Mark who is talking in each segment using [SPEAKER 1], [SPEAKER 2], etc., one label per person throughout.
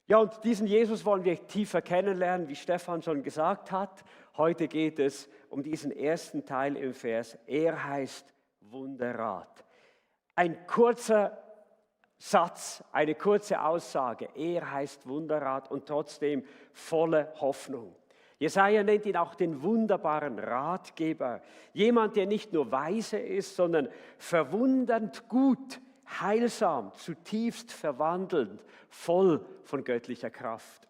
[SPEAKER 1] Ja, und diesen Jesus wollen wir tiefer kennenlernen, wie Stefan schon gesagt hat. Heute geht es um diesen ersten Teil im Vers. Er heißt Wunderrat. Ein kurzer Satz, eine kurze Aussage. Er heißt Wunderrat und trotzdem volle Hoffnung. Jesaja nennt ihn auch den wunderbaren Ratgeber. Jemand, der nicht nur weise ist, sondern verwundernd gut, heilsam, zutiefst verwandelnd, voll von göttlicher Kraft.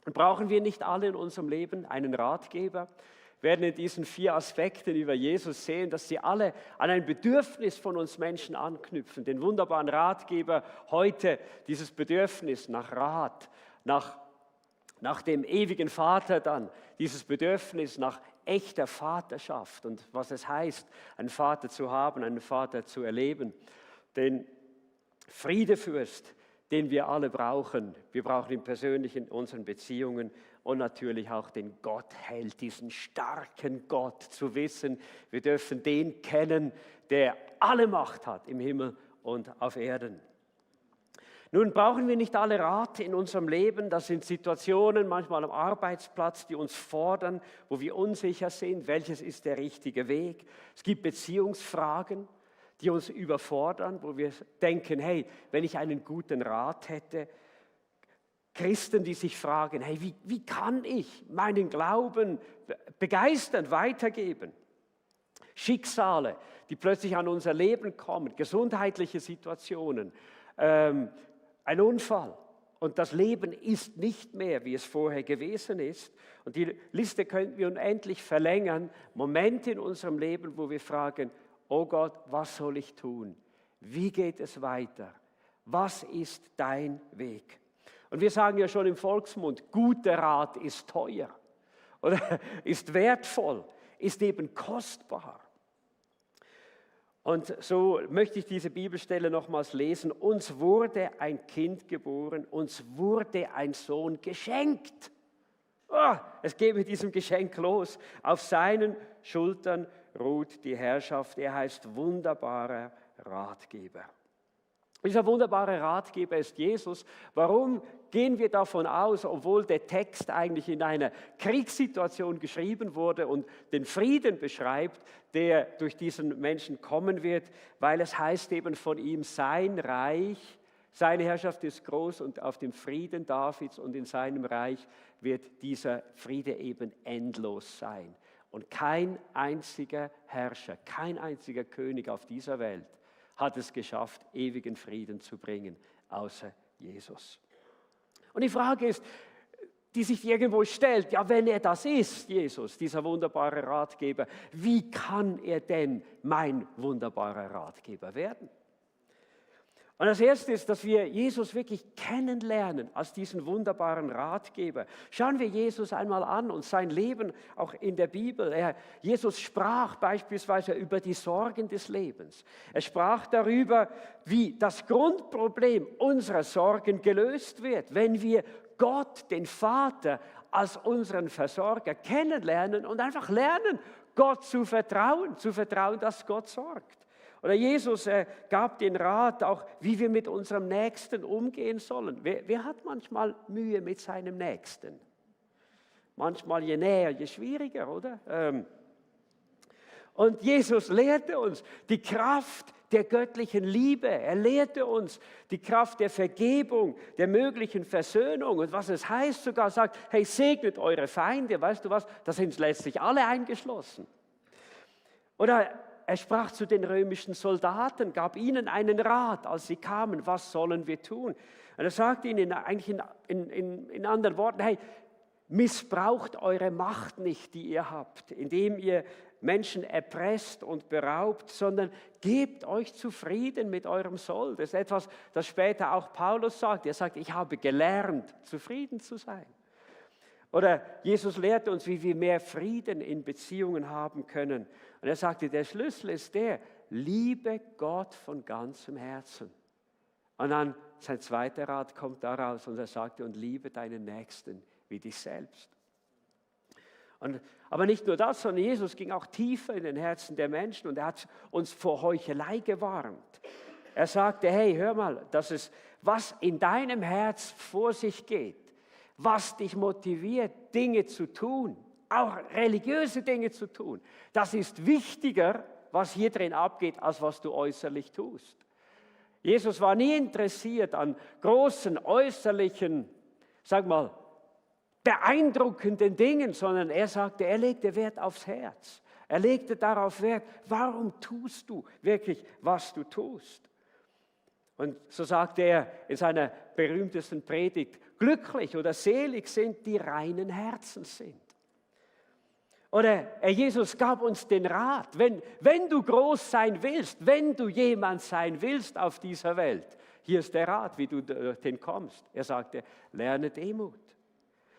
[SPEAKER 1] Und brauchen wir nicht alle in unserem Leben einen Ratgeber? Wir werden in diesen 4 Aspekten über Jesus sehen, dass sie alle an ein Bedürfnis von uns Menschen anknüpfen. Den wunderbaren Ratgeber heute, dieses Bedürfnis nach Rat, nach dem ewigen Vater dann, dieses Bedürfnis nach echter Vaterschaft und was es heißt, einen Vater zu haben, einen Vater zu erleben. Den Friedefürst, den wir alle brauchen. Wir brauchen ihn persönlich in unseren Beziehungen und natürlich auch den Gottheld, diesen starken Gott zu wissen. Wir dürfen den kennen, der alle Macht hat im Himmel und auf Erden. Nun brauchen wir nicht alle Rat in unserem Leben. Das sind Situationen, manchmal am Arbeitsplatz, die uns fordern, wo wir unsicher sind, welches ist der richtige Weg. Es gibt Beziehungsfragen, die uns überfordern, wo wir denken, hey, wenn ich einen guten Rat hätte. Christen, die sich fragen, hey, wie kann ich meinen Glauben begeisternd weitergeben? Schicksale, die plötzlich an unser Leben kommen, gesundheitliche Situationen, ein Unfall und das Leben ist nicht mehr, wie es vorher gewesen ist. Und die Liste könnten wir unendlich verlängern. Momente in unserem Leben, wo wir fragen, oh Gott, was soll ich tun? Wie geht es weiter? Was ist dein Weg? Und wir sagen ja schon im Volksmund, guter Rat ist teuer oder ist wertvoll, ist eben kostbar. Und so möchte ich diese Bibelstelle nochmals lesen. Uns wurde ein Kind geboren, uns wurde ein Sohn geschenkt. Es geht mit diesem Geschenk los. Auf seinen Schultern ruht die Herrschaft. Er heißt wunderbarer Ratgeber. Dieser wunderbare Ratgeber ist Jesus. Warum gehen wir davon aus, obwohl der Text eigentlich in einer Kriegssituation geschrieben wurde und den Frieden beschreibt, der durch diesen Menschen kommen wird, weil es heißt eben von ihm, sein Reich, seine Herrschaft ist groß und auf dem Frieden Davids und in seinem Reich wird dieser Friede eben endlos sein. Und kein einziger Herrscher, kein einziger König auf dieser Welt hat es geschafft, ewigen Frieden zu bringen, außer Jesus. Und die Frage ist, die sich irgendwo stellt, ja, wenn er das ist, Jesus, dieser wunderbare Ratgeber, wie kann er denn mein wunderbarer Ratgeber werden? Und das Erste ist, dass wir Jesus wirklich kennenlernen als diesen wunderbaren Ratgeber. Schauen wir Jesus einmal an und sein Leben auch in der Bibel. Jesus sprach beispielsweise über die Sorgen des Lebens. Er sprach darüber, wie das Grundproblem unserer Sorgen gelöst wird, wenn wir Gott, den Vater, als unseren Versorger kennenlernen und einfach lernen, Gott zu vertrauen, dass Gott sorgt. Oder Jesus gab den Rat auch, wie wir mit unserem Nächsten umgehen sollen. Wer hat manchmal Mühe mit seinem Nächsten? Manchmal je näher, je schwieriger, oder? Und Jesus lehrte uns die Kraft der göttlichen Liebe. Er lehrte uns die Kraft der Vergebung, der möglichen Versöhnung. Und was es heißt, sogar sagt, hey, segnet eure Feinde. Weißt du was? Da sind letztlich alle eingeschlossen. Oder er sprach zu den römischen Soldaten, gab ihnen einen Rat, als sie kamen, was sollen wir tun? Und er sagte ihnen eigentlich in anderen Worten, hey, missbraucht eure Macht nicht, die ihr habt, indem ihr Menschen erpresst und beraubt, sondern gebt euch zufrieden mit eurem Soll. Das ist etwas, das später auch Paulus sagt. Er sagt, ich habe gelernt, zufrieden zu sein. Oder Jesus lehrt uns, wie wir mehr Frieden in Beziehungen haben können. Und er sagte, der Schlüssel ist der, liebe Gott von ganzem Herzen. Und dann sein zweiter Rat kommt daraus und er sagte, und liebe deinen Nächsten wie dich selbst. Aber nicht nur das, sondern Jesus ging auch tiefer in den Herzen der Menschen und er hat uns vor Heuchelei gewarnt. Er sagte, hey, hör mal, was in deinem Herz vor sich geht, was dich motiviert, Dinge zu tun, auch religiöse Dinge zu tun, das ist wichtiger, was hier drin abgeht, als was du äußerlich tust. Jesus war nie interessiert an großen, äußerlichen, sag mal, beeindruckenden Dingen, sondern er sagte, er legte Wert aufs Herz. Er legte darauf Wert, warum tust du wirklich, was du tust? Und so sagte er in seiner berühmtesten Predigt, glücklich oder selig sind, die reinen Herzens sind. Oder Jesus gab uns den Rat, wenn du groß sein willst, wenn du jemand sein willst auf dieser Welt, hier ist der Rat, wie du dorthin kommst. Er sagte, lerne Demut.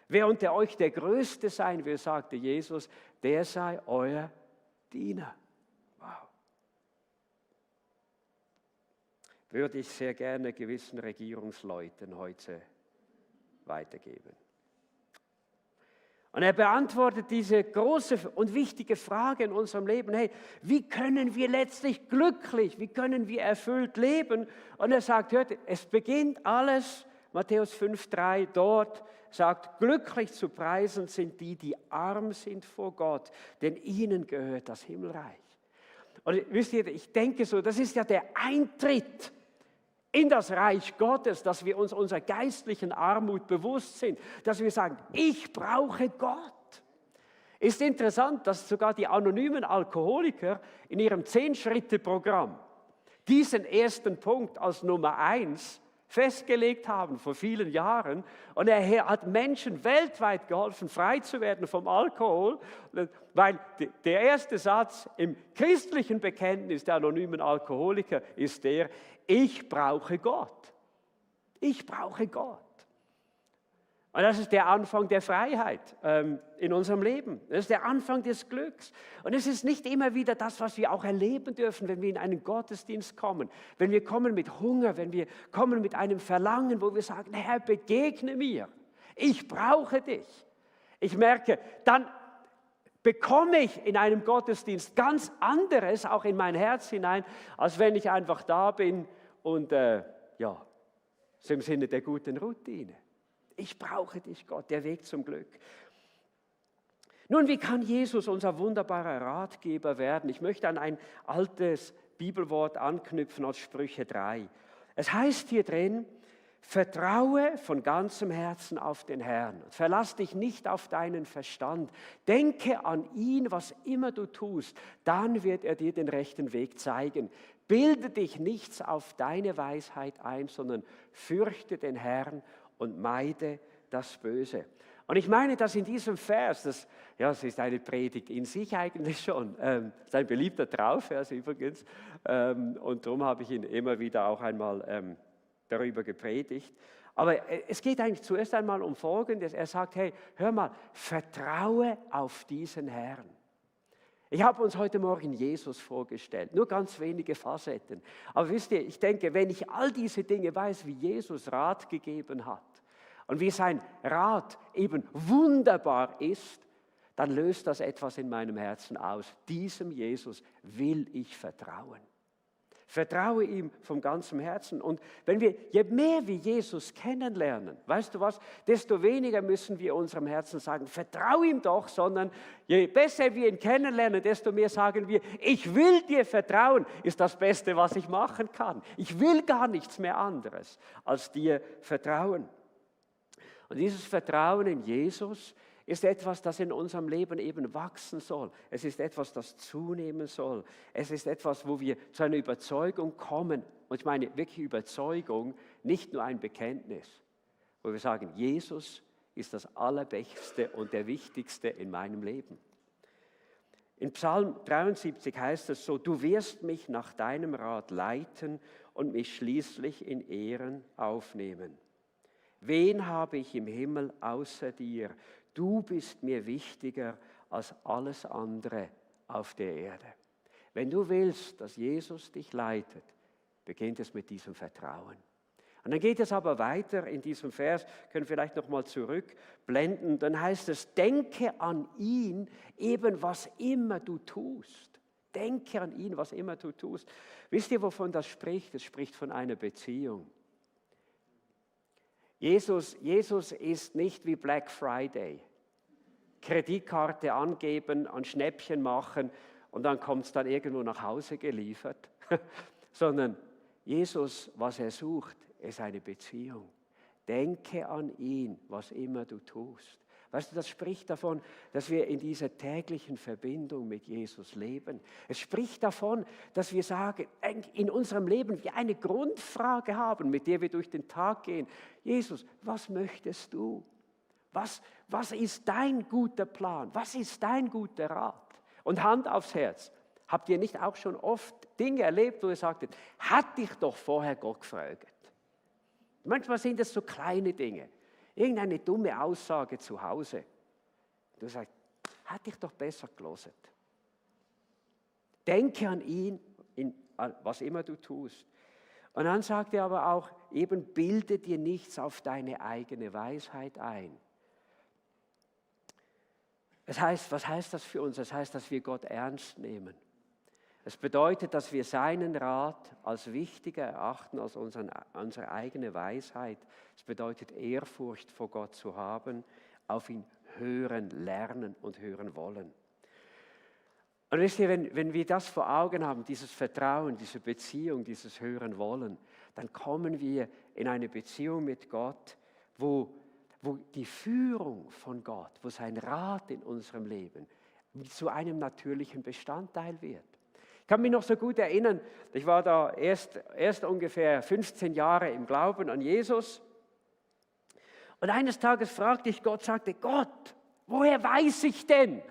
[SPEAKER 1] Wer unter euch der Größte sein will, sagte Jesus, der sei euer Diener. Wow. Würde ich sehr gerne gewissen Regierungsleuten heute weitergeben. Und er beantwortet diese große und wichtige Frage in unserem Leben, hey, wie können wir letztlich glücklich, wie können wir erfüllt leben? Und er sagt, hört, es beginnt alles, Matthäus 5,3, dort sagt, glücklich zu preisen sind die, die arm sind vor Gott, denn ihnen gehört das Himmelreich. Und wisst ihr, ich denke so, das ist ja der Eintritt in das Reich Gottes, dass wir uns unserer geistlichen Armut bewusst sind, dass wir sagen, ich brauche Gott. Ist interessant, dass sogar die anonymen Alkoholiker in ihrem 10-Schritte-Programm diesen ersten Punkt als Nummer 1 festgelegt haben vor vielen Jahren. Und er hat Menschen weltweit geholfen, frei zu werden vom Alkohol, weil der erste Satz im christlichen Bekenntnis der anonymen Alkoholiker ist der, ich brauche Gott. Ich brauche Gott. Und das ist der Anfang der Freiheit in unserem Leben. Das ist der Anfang des Glücks. Und es ist nicht immer wieder das, was wir auch erleben dürfen, wenn wir in einen Gottesdienst kommen. Wenn wir kommen mit Hunger, wenn wir kommen mit einem Verlangen, wo wir sagen, Herr, begegne mir. Ich brauche dich. Ich merke, dann bekomme ich in einem Gottesdienst ganz anderes auch in mein Herz hinein, als wenn ich einfach da bin und so im Sinne der guten Routine. Ich brauche dich, Gott, der Weg zum Glück. Nun, wie kann Jesus unser wunderbarer Ratgeber werden? Ich möchte an ein altes Bibelwort anknüpfen aus Sprüche 3. Es heißt hier drin, vertraue von ganzem Herzen auf den Herrn. Verlass dich nicht auf deinen Verstand. Denke an ihn, was immer du tust. Dann wird er dir den rechten Weg zeigen. Bilde dich nichts auf deine Weisheit ein, sondern fürchte den Herrn und meide das Böse. Und ich meine, dass in diesem Vers, das ist eine Predigt in sich eigentlich schon, ist ein beliebter Trauvers übrigens, und darum habe ich ihn immer wieder auch einmal darüber gepredigt. Aber es geht eigentlich zuerst einmal um Folgendes. Er sagt, hey, hör mal, vertraue auf diesen Herrn. Ich habe uns heute Morgen Jesus vorgestellt, nur ganz wenige Facetten. Aber wisst ihr, ich denke, wenn ich all diese Dinge weiß, wie Jesus Rat gegeben hat und wie sein Rat eben wunderbar ist, dann löst das etwas in meinem Herzen aus. Diesem Jesus will ich vertrauen. Vertraue ihm vom ganzen Herzen. Und je mehr wir Jesus kennenlernen, weißt du was, desto weniger müssen wir unserem Herzen sagen, vertraue ihm doch, sondern je besser wir ihn kennenlernen, desto mehr sagen wir, ich will dir vertrauen, ist das Beste, was ich machen kann. Ich will gar nichts mehr anderes als dir vertrauen. Und dieses Vertrauen in Jesus ist etwas, das in unserem Leben eben wachsen soll. Es ist etwas, das zunehmen soll. Es ist etwas, wo wir zu einer Überzeugung kommen. Und ich meine wirklich Überzeugung, nicht nur ein Bekenntnis, wo wir sagen, Jesus ist das Allerbeste und der Wichtigste in meinem Leben. In Psalm 73 heißt es so, du wirst mich nach deinem Rat leiten und mich schließlich in Ehren aufnehmen. Wen habe ich im Himmel außer dir? Du bist mir wichtiger als alles andere auf der Erde. Wenn du willst, dass Jesus dich leitet, beginnt es mit diesem Vertrauen. Und dann geht es aber weiter in diesem Vers, können vielleicht nochmal zurückblenden, dann heißt es, denke an ihn, eben was immer du tust. Denke an ihn, was immer du tust. Wisst ihr, wovon das spricht? Es spricht von einer Beziehung. Jesus ist nicht wie Black Friday. Kreditkarte angeben, ein Schnäppchen machen und dann kommt es dann irgendwo nach Hause geliefert. Sondern Jesus, was er sucht, ist eine Beziehung. Denke an ihn, was immer du tust. Weißt du, das spricht davon, dass wir in dieser täglichen Verbindung mit Jesus leben. Es spricht davon, dass wir sagen, in unserem Leben wir eine Grundfrage haben, mit der wir durch den Tag gehen. Jesus, was möchtest du? Was ist dein guter Plan? Was ist dein guter Rat? Und Hand aufs Herz. Habt ihr nicht auch schon oft Dinge erlebt, wo ihr sagtet, hat dich doch vorher Gott gefragt? Manchmal sind es so kleine Dinge. Irgendeine dumme Aussage zu Hause. Du sagst, hat dich doch besser gelesen. Denke an ihn, was immer du tust. Und dann sagt er aber auch, eben bilde dir nichts auf deine eigene Weisheit ein. Das heißt, was heißt das für uns? Das heißt, dass wir Gott ernst nehmen. Es bedeutet, dass wir seinen Rat als wichtiger erachten als unsere eigene Weisheit. Es bedeutet, Ehrfurcht vor Gott zu haben, auf ihn hören, lernen und hören wollen. Und wisst ihr, wenn wir das vor Augen haben, dieses Vertrauen, diese Beziehung, dieses Hören wollen, dann kommen wir in eine Beziehung mit Gott, wo die Führung von Gott, wo sein Rat in unserem Leben zu einem natürlichen Bestandteil wird. Ich kann mich noch so gut erinnern, ich war da erst ungefähr 15 Jahre im Glauben an Jesus. Und eines Tages fragte ich Gott, sagte, Gott, woher weiß ich denn,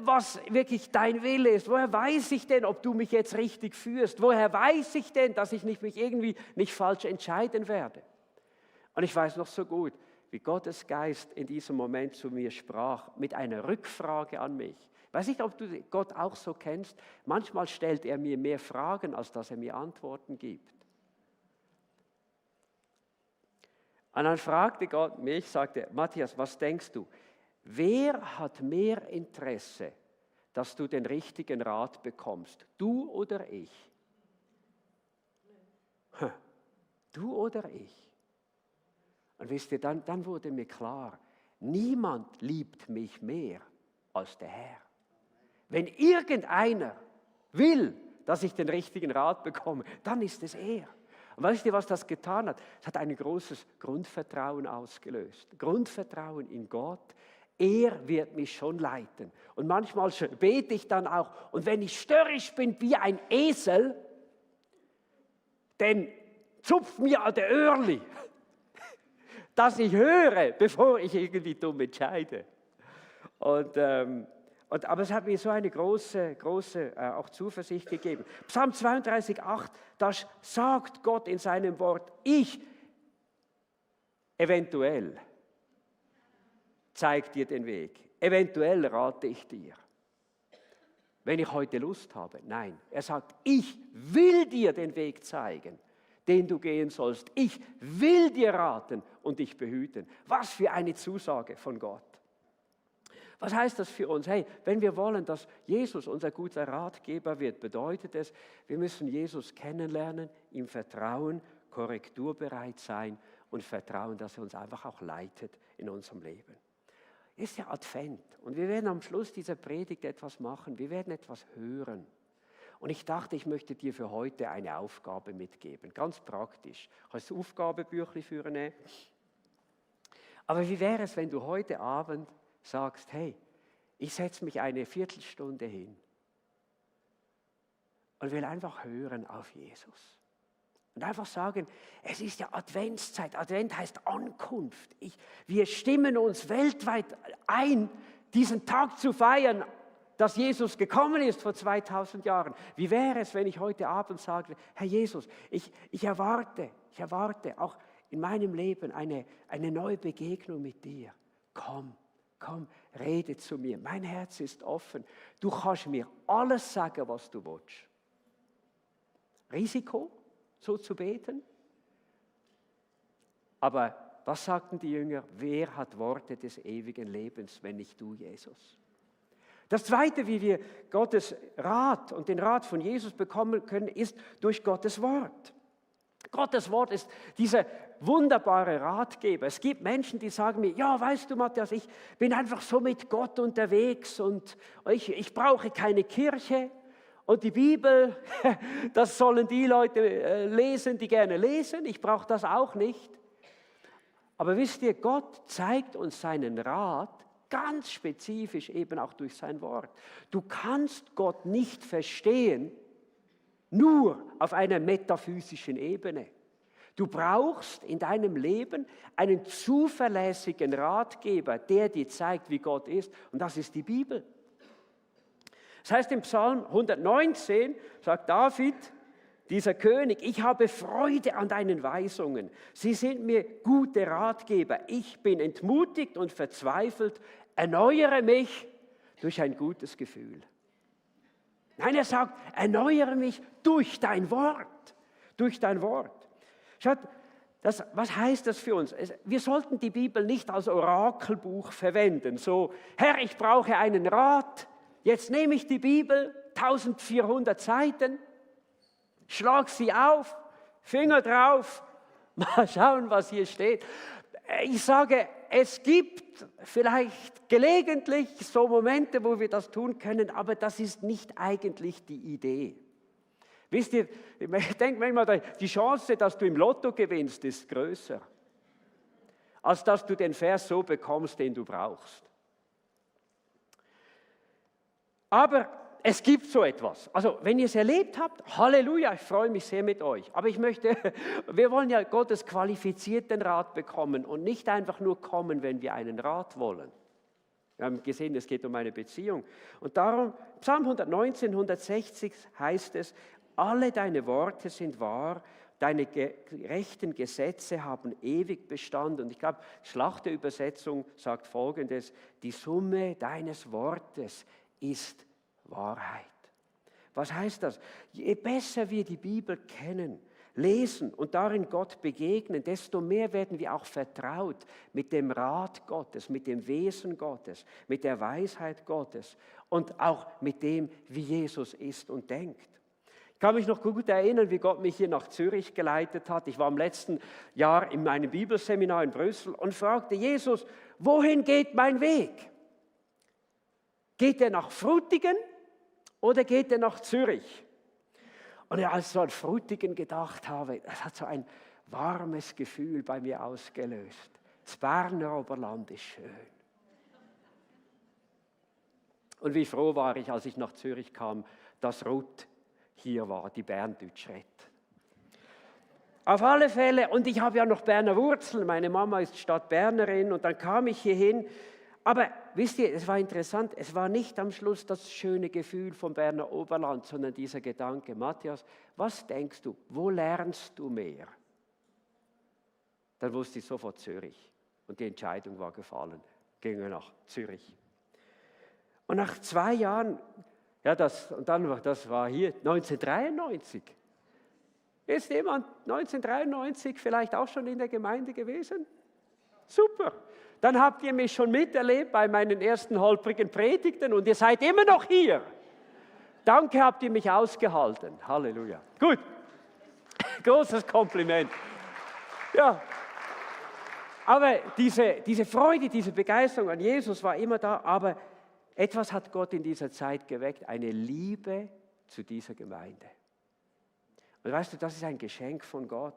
[SPEAKER 1] was wirklich dein Wille ist? Woher weiß ich denn, ob du mich jetzt richtig führst? Woher weiß ich denn, dass ich mich irgendwie nicht falsch entscheiden werde? Und ich weiß noch so gut, wie Gottes Geist in diesem Moment zu mir sprach, mit einer Rückfrage an mich. Ich weiß nicht, ob du Gott auch so kennst. Manchmal stellt er mir mehr Fragen, als dass er mir Antworten gibt. Und dann fragte Gott mich, sagte, Matthias, was denkst du? Wer hat mehr Interesse, dass du den richtigen Rat bekommst? Du oder ich? Du oder ich? Und wisst ihr, dann wurde mir klar, niemand liebt mich mehr als der Herr. Wenn irgendeiner will, dass ich den richtigen Rat bekomme, dann ist es er. Und weißt ihr, was das getan hat? Es hat ein großes Grundvertrauen ausgelöst. Grundvertrauen in Gott. Er wird mich schon leiten. Und manchmal bete ich dann auch. Und wenn ich störrisch bin wie ein Esel, dann zupft mir an der Öhrli, dass ich höre, bevor ich irgendwie dumm entscheide. Aber es hat mir so eine große auch Zuversicht gegeben. Psalm 32,8, da sagt Gott in seinem Wort, ich eventuell zeige dir den Weg. Eventuell rate ich dir. Wenn ich heute Lust habe. Nein, er sagt, ich will dir den Weg zeigen, den du gehen sollst. Ich will dir raten und dich behüten. Was für eine Zusage von Gott. Was heißt das für uns? Hey, wenn wir wollen, dass Jesus unser guter Ratgeber wird, bedeutet es, wir müssen Jesus kennenlernen, ihm vertrauen, korrekturbereit sein und vertrauen, dass er uns einfach auch leitet in unserem Leben. Ist ja Advent und wir werden am Schluss dieser Predigt etwas machen, wir werden etwas hören. Und ich dachte, ich möchte dir für heute eine Aufgabe mitgeben, ganz praktisch. Kannst du Aufgabebüchlein führen? Aber wie wäre es, wenn du heute Abend sagst, hey, ich setze mich eine Viertelstunde hin und will einfach hören auf Jesus. Und einfach sagen, es ist ja Adventszeit. Advent heißt Ankunft. Wir stimmen uns weltweit ein, diesen Tag zu feiern, dass Jesus gekommen ist vor 2000 Jahren. Wie wäre es, wenn ich heute Abend sage, Herr Jesus, ich erwarte auch in meinem Leben eine neue Begegnung mit dir. Komm, rede zu mir. Mein Herz ist offen. Du kannst mir alles sagen, was du willst. Risiko, so zu beten? Aber was sagten die Jünger? Wer hat Worte des ewigen Lebens, wenn nicht du, Jesus? Das Zweite, wie wir Gottes Rat und den Rat von Jesus bekommen können, ist durch Gottes Wort. Gottes Wort ist dieser wunderbare Ratgeber. Es gibt Menschen, die sagen mir, ja, weißt du, Matthias, ich bin einfach so mit Gott unterwegs und ich brauche keine Kirche. Und die Bibel, das sollen die Leute lesen, die gerne lesen. Ich brauche das auch nicht. Aber wisst ihr, Gott zeigt uns seinen Rat ganz spezifisch eben auch durch sein Wort. Du kannst Gott nicht verstehen, nur auf einer metaphysischen Ebene. Du brauchst in deinem Leben einen zuverlässigen Ratgeber, der dir zeigt, wie Gott ist. Und das ist die Bibel. Das heißt im Psalm 119, sagt David, dieser König, ich habe Freude an deinen Weisungen. Sie sind mir gute Ratgeber. Ich bin entmutigt und verzweifelt. Erneuere mich durch ein gutes Gefühl. Nein, er sagt, erneuere mich durch dein Wort. Durch dein Wort. Schaut, was heißt das für uns? Wir sollten die Bibel nicht als Orakelbuch verwenden. So, Herr, ich brauche einen Rat. Jetzt nehme ich die Bibel, 1400 Seiten, schlag sie auf, Finger drauf, mal schauen, was hier steht. Ich sage, es gibt vielleicht gelegentlich so Momente, wo wir das tun können, aber das ist nicht eigentlich die Idee. Wisst ihr, ich denke manchmal, die Chance, dass du im Lotto gewinnst, ist größer, als dass du den Vers so bekommst, den du brauchst. Aber es gibt so etwas. Also wenn ihr es erlebt habt, Halleluja, ich freue mich sehr mit euch. Aber wir wollen ja Gottes qualifizierten Rat bekommen und nicht einfach nur kommen, wenn wir einen Rat wollen. Wir haben gesehen, es geht um eine Beziehung. Und darum, Psalm 119, 160 heißt es, alle deine Worte sind wahr, deine gerechten Gesetze haben ewig Bestand. Und ich glaube, Schlachterübersetzung sagt Folgendes, die Summe deines Wortes ist Wahrheit. Was heißt das? Je besser wir die Bibel kennen, lesen und darin Gott begegnen, desto mehr werden wir auch vertraut mit dem Rat Gottes, mit dem Wesen Gottes, mit der Weisheit Gottes und auch mit dem, wie Jesus ist und denkt. Ich kann mich noch gut erinnern, wie Gott mich hier nach Zürich geleitet hat. Ich war im letzten Jahr in meinem Bibelseminar in Brüssel und fragte Jesus, wohin geht mein Weg? Geht er nach Frutigen oder geht er nach Zürich? Und als ich so an Frutigen gedacht habe, das hat so ein warmes Gefühl bei mir ausgelöst. Das Berner Oberland ist schön. Und wie froh war ich, als ich nach Zürich kam, dass Ruth hier war, die Berndeutschrett. Auf alle Fälle, und ich habe ja noch Berner Wurzeln, meine Mama ist Stadtbernerin und dann kam ich hierhin. Aber wisst ihr, es war interessant, es war nicht am Schluss das schöne Gefühl vom Berner Oberland, sondern dieser Gedanke, Matthias, was denkst du, wo lernst du mehr? Dann wusste ich sofort Zürich und die Entscheidung war gefallen, gingen wir nach Zürich. Und nach 2 Jahren, ja, das war hier 1993. Ist jemand 1993 vielleicht auch schon in der Gemeinde gewesen? Super. Dann habt ihr mich schon miterlebt bei meinen ersten holprigen Predigten und ihr seid immer noch hier. Danke, habt ihr mich ausgehalten. Halleluja. Gut. Großes Kompliment. Ja. Aber diese Freude, diese Begeisterung an Jesus war immer da, aber etwas hat Gott in dieser Zeit geweckt, eine Liebe zu dieser Gemeinde. Und weißt du, das ist ein Geschenk von Gott.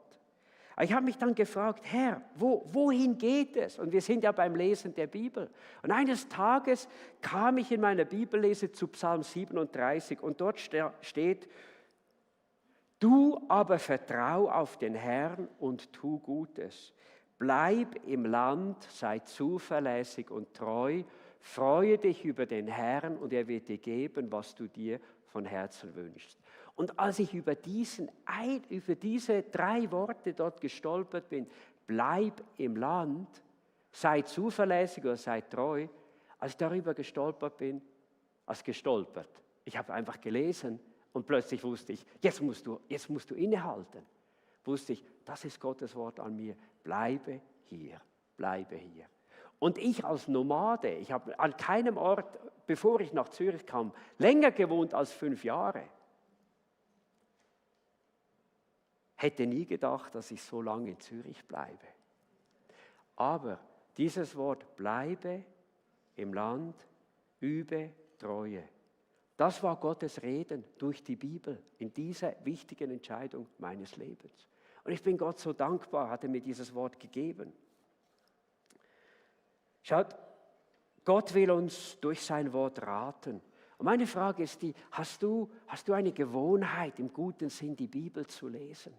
[SPEAKER 1] Ich habe mich dann gefragt, Herr, wohin geht es? Und wir sind ja beim Lesen der Bibel. Und eines Tages kam ich in meiner Bibellese zu Psalm 37 und dort steht, du aber vertrau auf den Herrn und tu Gutes. Bleib im Land, sei zuverlässig und treu, freue dich über den Herrn und er wird dir geben, was du dir von Herzen wünschst. Und als ich über diese 3 Worte dort gestolpert bin, bleib im Land, sei zuverlässig oder sei treu, als ich darüber gestolpert bin, ich habe einfach gelesen und plötzlich wusste ich, jetzt musst du innehalten. Wusste ich, das ist Gottes Wort an mir, bleibe hier, bleibe hier. Und ich als Nomade, ich habe an keinem Ort, bevor ich nach Zürich kam, länger gewohnt als 5 Jahre. Hätte nie gedacht, dass ich so lange in Zürich bleibe. Aber dieses Wort bleibe im Land, übe Treue. Das war Gottes Reden durch die Bibel in dieser wichtigen Entscheidung meines Lebens. Und ich bin Gott so dankbar, hat er mir dieses Wort gegeben. Schaut, Gott will uns durch sein Wort raten. Und meine Frage ist die, hast du eine Gewohnheit, im guten Sinn die Bibel zu lesen?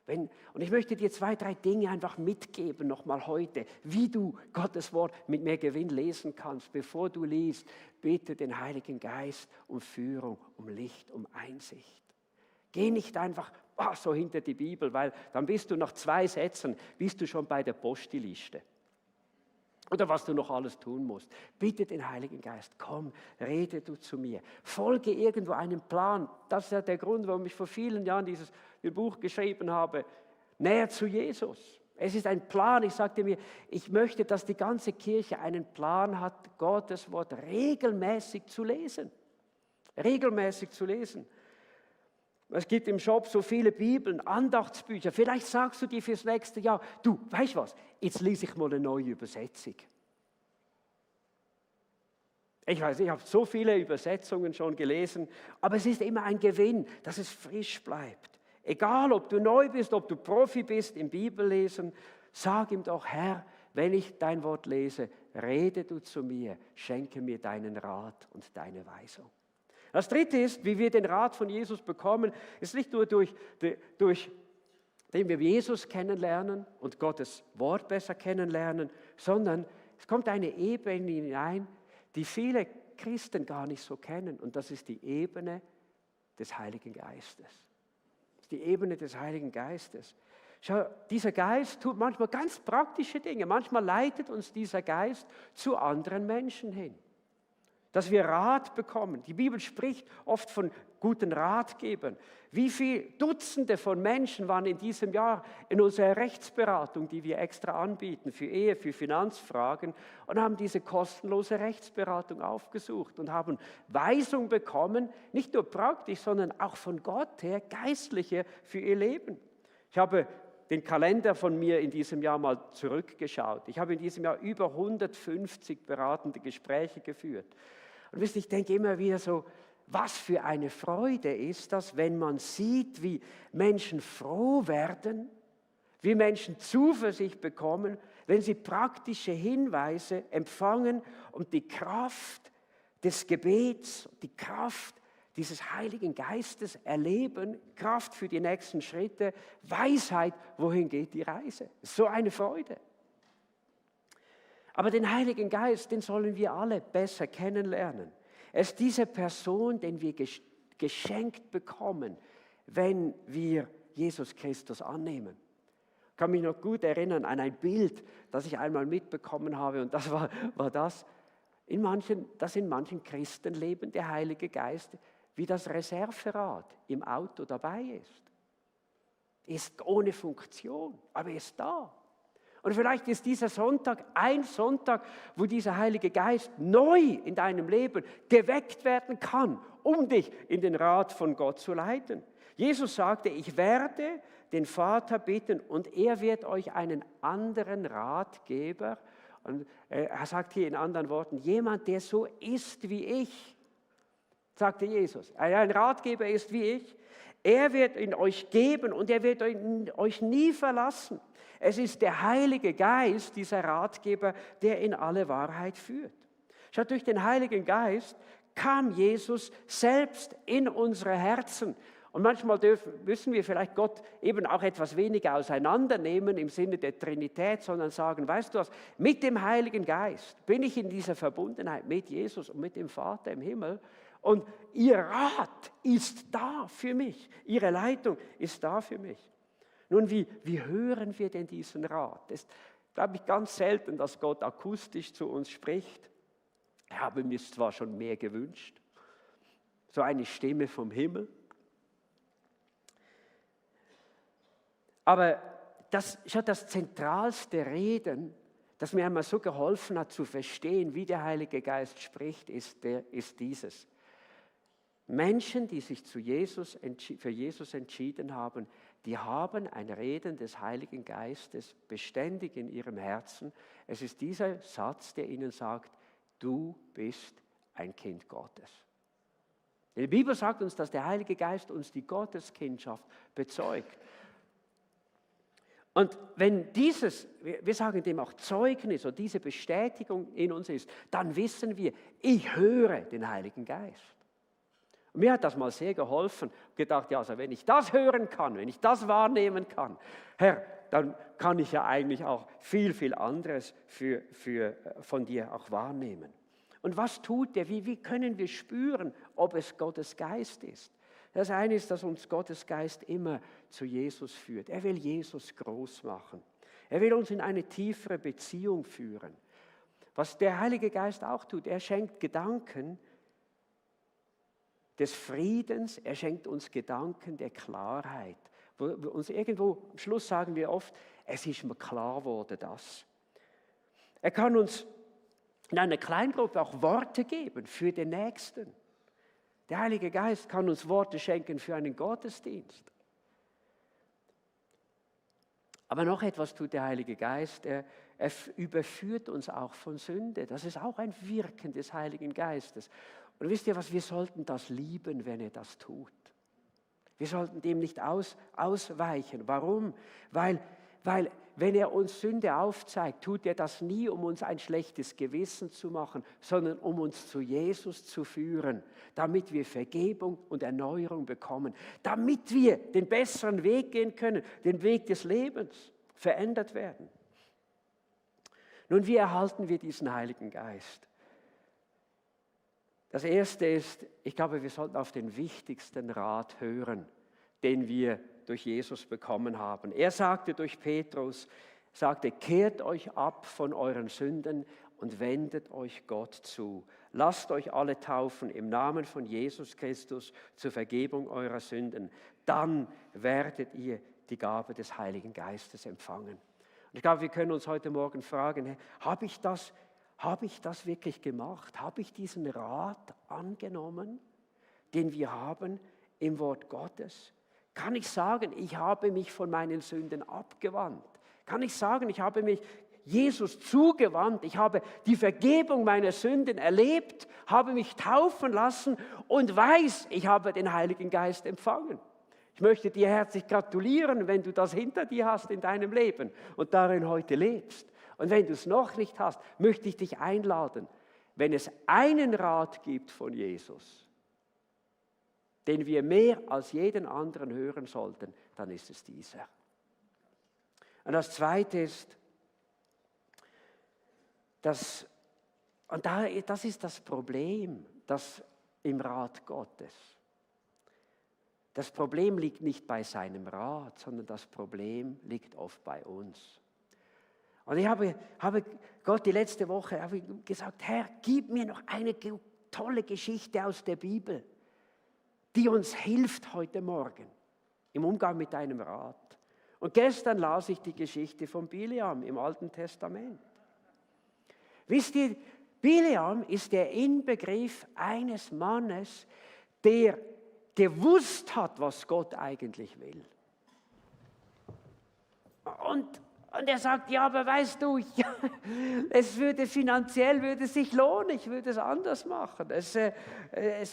[SPEAKER 1] Und ich möchte dir 2, 3 Dinge einfach mitgeben, nochmal heute, wie du Gottes Wort mit mehr Gewinn lesen kannst. Bevor du liest, bitte den Heiligen Geist um Führung, um Licht, um Einsicht. Geh nicht einfach so hinter die Bibel, weil dann bist du nach 2 Sätzen, bist du schon bei der Postiliste. Oder was du noch alles tun musst. Bitte den Heiligen Geist, komm, rede du zu mir. Folge irgendwo einem Plan. Das ist ja der Grund, warum ich vor vielen Jahren dieses Buch geschrieben habe. Näher zu Jesus. Es ist ein Plan. Ich sagte mir, ich möchte, dass die ganze Kirche einen Plan hat, Gottes Wort regelmäßig zu lesen. Regelmäßig zu lesen. Es gibt im Shop so viele Bibeln, Andachtsbücher. Vielleicht sagst du dir fürs nächste Jahr, du, weißt du was, jetzt lese ich mal eine neue Übersetzung. Ich weiß, ich habe so viele Übersetzungen schon gelesen, aber es ist immer ein Gewinn, dass es frisch bleibt. Egal, ob du neu bist, ob du Profi bist im Bibellesen, sag ihm doch, Herr, wenn ich dein Wort lese, rede du zu mir, schenke mir deinen Rat und deine Weisung. Das Dritte ist, wie wir den Rat von Jesus bekommen, ist nicht nur durch den wir Jesus kennenlernen und Gottes Wort besser kennenlernen, sondern es kommt eine Ebene hinein, die viele Christen gar nicht so kennen. Und das ist die Ebene des Heiligen Geistes. Das ist die Ebene des Heiligen Geistes. Schau, dieser Geist tut manchmal ganz praktische Dinge. Manchmal leitet uns dieser Geist zu anderen Menschen hin. Dass wir Rat bekommen. Die Bibel spricht oft von guten Ratgebern. Wie viele Dutzende von Menschen waren in diesem Jahr in unserer Rechtsberatung, die wir extra anbieten, für Ehe, für Finanzfragen, und haben diese kostenlose Rechtsberatung aufgesucht und haben Weisung bekommen, nicht nur praktisch, sondern auch von Gott her, geistliche für ihr Leben. Ich habe den Kalender von mir in diesem Jahr mal zurückgeschaut. Ich habe in diesem Jahr über 150 beratende Gespräche geführt. Und wisst ihr, ich denke immer wieder so, was für eine Freude ist das, wenn man sieht, wie Menschen froh werden, wie Menschen Zuversicht bekommen, wenn sie praktische Hinweise empfangen und die Kraft des Gebets, die Kraft dieses Heiligen Geistes erleben, Kraft für die nächsten Schritte, Weisheit, wohin geht die Reise. So eine Freude. Aber den Heiligen Geist, den sollen wir alle besser kennenlernen. Er ist diese Person, den wir geschenkt bekommen, wenn wir Jesus Christus annehmen. Ich kann mich noch gut erinnern an ein Bild, das ich einmal mitbekommen habe, und das war das. In manchen Christenleben der Heilige Geist wie das Reserverad im Auto dabei ist. Ist ohne Funktion, aber er ist da. Und vielleicht ist dieser Sonntag ein Sonntag, wo dieser Heilige Geist neu in deinem Leben geweckt werden kann, um dich in den Rat von Gott zu leiten. Jesus sagte, ich werde den Vater bitten und er wird euch einen anderen Ratgeber, und er sagt hier in anderen Worten, jemand, der so ist wie ich, sagte Jesus. Ein Ratgeber ist wie ich. Er wird ihn euch geben und er wird euch nie verlassen. Es ist der Heilige Geist, dieser Ratgeber, der in alle Wahrheit führt. Schaut, durch den Heiligen Geist kam Jesus selbst in unsere Herzen. Und manchmal müssen wir vielleicht Gott eben auch etwas weniger auseinandernehmen im Sinne der Trinität, sondern sagen, weißt du was, mit dem Heiligen Geist bin ich in dieser Verbundenheit mit Jesus und mit dem Vater im Himmel. Und ihr Rat ist da für mich, ihre Leitung ist da für mich. Nun, wie hören wir denn diesen Rat? Es ist, glaube ich, ganz selten, dass Gott akustisch zu uns spricht. Ich habe mir zwar schon mehr gewünscht, so eine Stimme vom Himmel. Aber das zentralste Reden, das mir einmal so geholfen hat zu verstehen, wie der Heilige Geist spricht, ist dieses. Menschen, die sich für Jesus entschieden haben, die haben ein Reden des Heiligen Geistes beständig in ihrem Herzen. Es ist dieser Satz, der ihnen sagt, du bist ein Kind Gottes. Die Bibel sagt uns, dass der Heilige Geist uns die Gotteskindschaft bezeugt. Und wenn dieses, wir sagen dem auch Zeugnis oder diese Bestätigung in uns ist, dann wissen wir, ich höre den Heiligen Geist. Und mir hat das mal sehr geholfen. Gedacht, ja, also wenn ich das hören kann, wenn ich das wahrnehmen kann, Herr, dann kann ich ja eigentlich auch viel, viel anderes von dir auch wahrnehmen. Und was tut er? Wie können wir spüren, ob es Gottes Geist ist? Das eine ist, dass uns Gottes Geist immer zu Jesus führt. Er will Jesus groß machen. Er will uns in eine tiefere Beziehung führen. Was der Heilige Geist auch tut, er schenkt Gedanken des Friedens, er schenkt uns Gedanken der Klarheit. Wo uns irgendwo, am Schluss sagen wir oft, es ist mir klar geworden, das. Er kann uns in einer Kleingruppe auch Worte geben für den Nächsten. Der Heilige Geist kann uns Worte schenken für einen Gottesdienst. Aber noch etwas tut der Heilige Geist, er überführt uns auch von Sünde. Das ist auch ein Wirken des Heiligen Geistes. Und wisst ihr was, wir sollten das lieben, wenn er das tut. Wir sollten dem nicht ausweichen. Warum? Weil wenn er uns Sünde aufzeigt, tut er das nie, um uns ein schlechtes Gewissen zu machen, sondern um uns zu Jesus zu führen, damit wir Vergebung und Erneuerung bekommen, damit wir den besseren Weg gehen können, den Weg des Lebens, verändert werden. Nun, wie erhalten wir diesen Heiligen Geist? Das Erste ist, ich glaube, wir sollten auf den wichtigsten Rat hören, den wir durch Jesus bekommen haben. Er sagte durch Petrus, kehrt euch ab von euren Sünden und wendet euch Gott zu. Lasst euch alle taufen im Namen von Jesus Christus zur Vergebung eurer Sünden. Dann werdet ihr die Gabe des Heiligen Geistes empfangen. Und ich glaube, wir können uns heute Morgen fragen, habe ich das wirklich gemacht? Habe ich diesen Rat angenommen, den wir haben im Wort Gottes? Kann ich sagen, ich habe mich von meinen Sünden abgewandt? Kann ich sagen, ich habe mich Jesus zugewandt? Ich habe die Vergebung meiner Sünden erlebt, habe mich taufen lassen und weiß, ich habe den Heiligen Geist empfangen. Ich möchte dir herzlich gratulieren, wenn du das hinter dir hast in deinem Leben und darin heute lebst. Und wenn du es noch nicht hast, möchte ich dich einladen, wenn es einen Rat gibt von Jesus, den wir mehr als jeden anderen hören sollten, dann ist es dieser. Und das Zweite ist, das ist das Problem, das im Rat Gottes. Das Problem liegt nicht bei seinem Rat, sondern das Problem liegt oft bei uns. Und ich habe Gott die letzte Woche gesagt, Herr, gib mir noch eine tolle Geschichte aus der Bibel, die uns hilft heute Morgen im Umgang mit deinem Rat. Und gestern las ich die Geschichte von Bileam im Alten Testament. Wisst ihr, Bileam ist der Inbegriff eines Mannes, der gewusst hat, was Gott eigentlich will. Und er sagt, ja, aber weißt du, ja, es würde finanziell sich lohnen, ich würde es anders machen. Es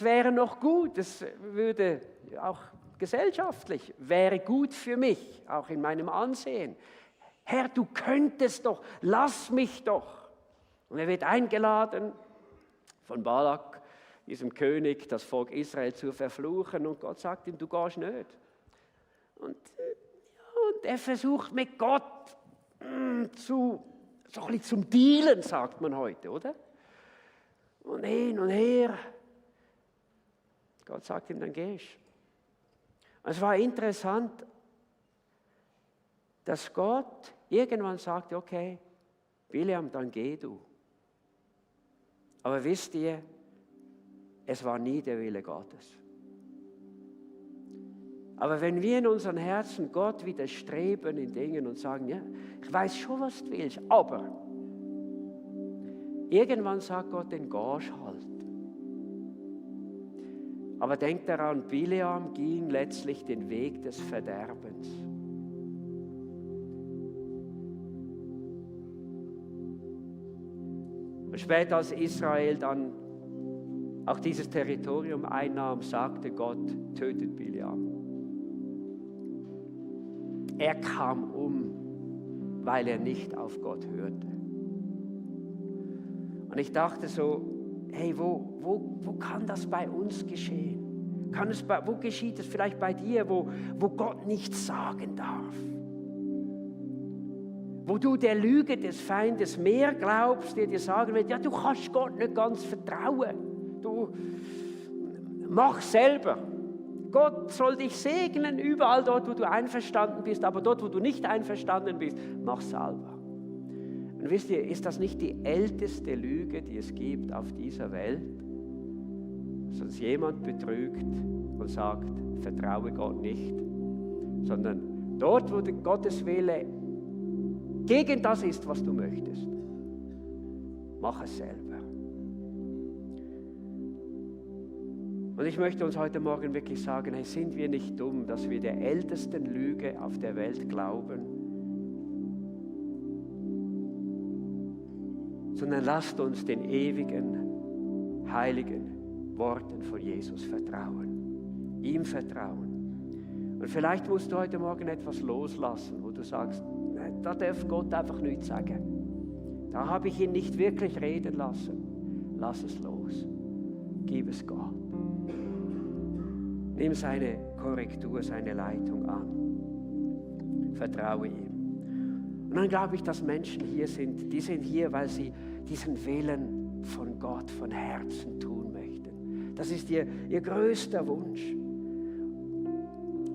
[SPEAKER 1] wäre noch gut, es würde auch gesellschaftlich, wäre gut für mich, auch in meinem Ansehen. Herr, du könntest doch, lass mich doch. Und er wird eingeladen von Balak, diesem König, das Volk Israel zu verfluchen. Und Gott sagt ihm, du gehst nicht. Und er versucht mit Gott so ein bisschen zum Dealen, sagt man heute, oder? Und hin und her. Gott sagt ihm, dann gehst. Und es war interessant, dass Gott irgendwann sagte, okay, Bileam, dann geh du. Aber wisst ihr, es war nie der Wille Gottes. Aber wenn wir in unseren Herzen Gott widerstreben in Dingen und sagen, ja, ich weiß schon, was du willst, aber Irgendwann sagt Gott, den Gehst halt. Aber denkt daran, Bileam ging letztlich den Weg des Verderbens. Und später, als Israel dann auch dieses Territorium einnahm, sagte Gott, tötet Bileam. Er kam um, weil er nicht auf Gott hörte. Und ich dachte so, hey, wo kann das bei uns geschehen? Wo geschieht es vielleicht bei dir, wo Gott nichts sagen darf? Wo du der Lüge des Feindes mehr glaubst, der dir sagen wird, ja, du kannst Gott nicht ganz vertrauen. Du mach selber. Gott soll dich segnen, überall dort, wo du einverstanden bist, aber dort, wo du nicht einverstanden bist, mach selber. Und wisst ihr, ist das nicht die älteste Lüge, die es gibt auf dieser Welt? Dass uns jemand betrügt und sagt, vertraue Gott nicht, sondern dort, wo Gottes Wille gegen das ist, was du möchtest, mach es selber. Und ich möchte uns heute Morgen wirklich sagen, hey, sind wir nicht dumm, dass wir der ältesten Lüge auf der Welt glauben, sondern lasst uns den ewigen, heiligen Worten von Jesus vertrauen, ihm vertrauen. Und vielleicht musst du heute Morgen etwas loslassen, wo du sagst, da darf Gott einfach nichts sagen. Da habe ich ihn nicht wirklich reden lassen. Lass es los. Gib es Gott. Nimm seine Korrektur, seine Leitung an. Vertraue ihm. Und dann glaube ich, dass Menschen hier sind, die sind hier, weil sie diesen Willen von Gott von Herzen tun möchten. Das ist ihr größter Wunsch.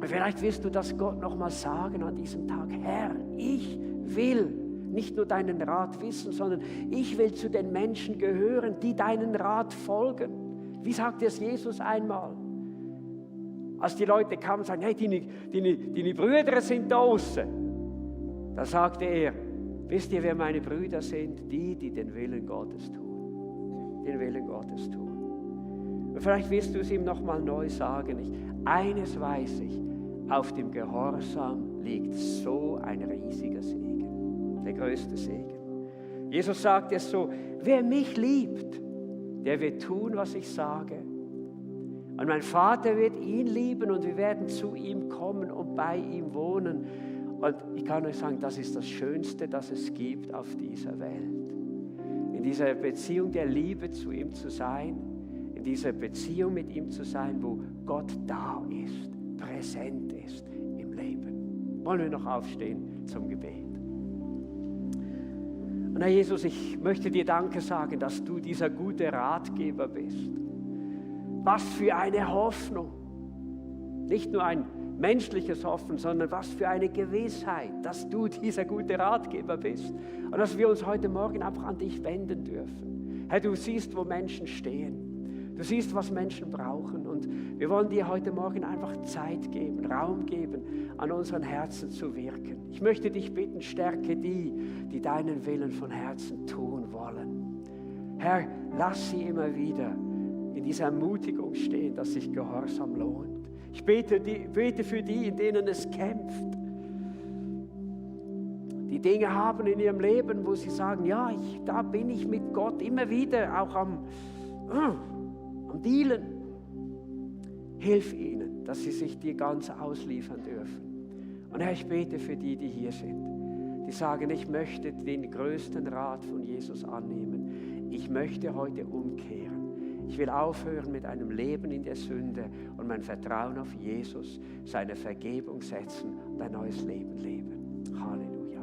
[SPEAKER 1] Und vielleicht willst du das Gott nochmal sagen an diesem Tag. Herr, ich will nicht nur deinen Rat wissen, sondern ich will zu den Menschen gehören, die deinen Rat folgen. Wie sagte es Jesus einmal? Als die Leute kamen und sagten, hey, deine Brüder sind draußen. Da sagte er, wisst ihr, wer meine Brüder sind? Die den Willen Gottes tun. Den Willen Gottes tun. Und vielleicht willst du es ihm nochmal neu sagen. Eines weiß ich, auf dem Gehorsam liegt so ein riesiger Segen. Der größte Segen. Jesus sagt es so, wer mich liebt, der wird tun, was ich sage. Und mein Vater wird ihn lieben und wir werden zu ihm kommen und bei ihm wohnen. Und ich kann euch sagen, das ist das Schönste, das es gibt auf dieser Welt. In dieser Beziehung der Liebe zu ihm zu sein, in dieser Beziehung mit ihm zu sein, wo Gott da ist, präsent ist im Leben. Wollen wir noch aufstehen zum Gebet? Und Herr Jesus, ich möchte dir Danke sagen, dass du dieser gute Ratgeber bist. Was für eine Hoffnung. Nicht nur ein menschliches Hoffen, sondern was für eine Gewissheit, dass du dieser gute Ratgeber bist und dass wir uns heute Morgen einfach an dich wenden dürfen. Herr, du siehst, wo Menschen stehen. Du siehst, was Menschen brauchen und wir wollen dir heute Morgen einfach Zeit geben, Raum geben, an unseren Herzen zu wirken. Ich möchte dich bitten, stärke die deinen Willen von Herzen tun wollen. Herr, lass sie immer wieder in dieser Ermutigung stehen, dass sich Gehorsam lohnt. Ich bete für die, in denen es kämpft. Die Dinge haben in ihrem Leben, wo sie sagen, ja, da bin ich mit Gott immer wieder auch am Dealen. Hilf ihnen, dass sie sich dir ganz ausliefern dürfen. Und Herr, ich bete für die hier sind, die sagen, ich möchte den größten Rat von Jesus annehmen. Ich möchte heute umkehren. Ich will aufhören mit einem Leben in der Sünde und mein Vertrauen auf Jesus, seine Vergebung setzen und ein neues Leben leben. Halleluja.